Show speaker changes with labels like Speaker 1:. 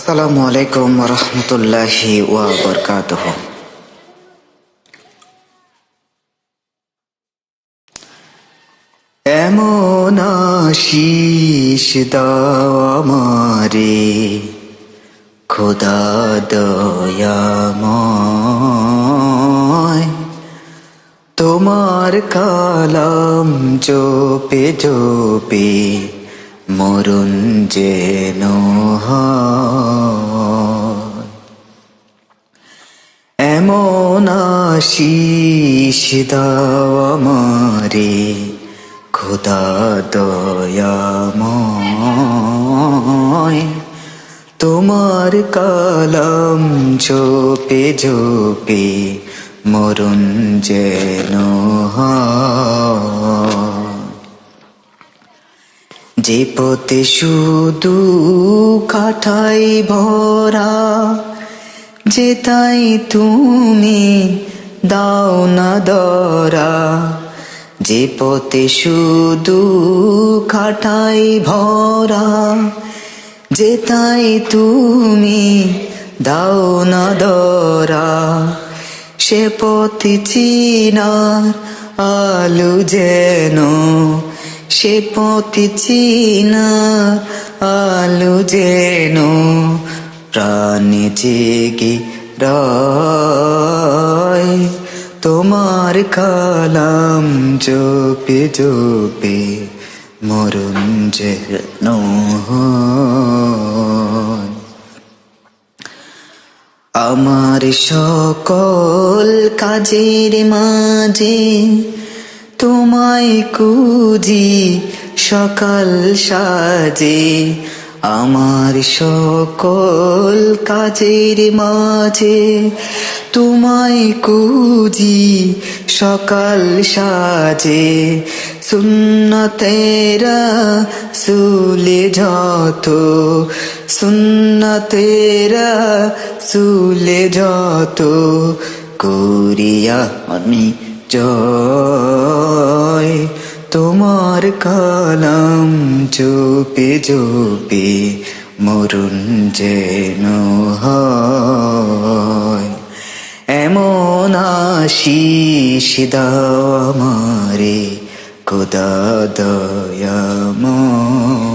Speaker 1: আসসালামু আলাইকুম রহমতুল্লাহি ওয়া বারাকাতুহু। এমন আশিস দাও আমারে খোদা দয়াময়, তোমার কালাম জপে জপে মরণ যেন হয়। এমন আশিস দাও আমারে খোদা দয়াময়, তোমার কালাম জপে জপে মরণ যেন হয়। যে পথে শুধু কাঠাই ভরা, যেতাই তুমি দাও না দরা। যে পথে শুধু কাঠাই ভরা, যেতাই তুমি দাও না দরা। সে পথে চিনার আলো যেন, সে পথে চিনার আলো যেন প্রাণে জেগে রয়। তোমার কালাম জপে জপে মরণ যেন হয়। আমার সকল কাজের মাঝে তোমায় খুঁজি সকাল সাজে। আমার সকল কাজের মাঝে তোমায় খুঁজি সকাল সাজে। সুন্নতেরা সুলে যত, সুন্নতেরা সুলে যত করিয়া আমি জয়। তোমার কালাম জপে জপে মরণ যেন হয়। এমন আশিস দাও আমারে খোদা দয়াময়।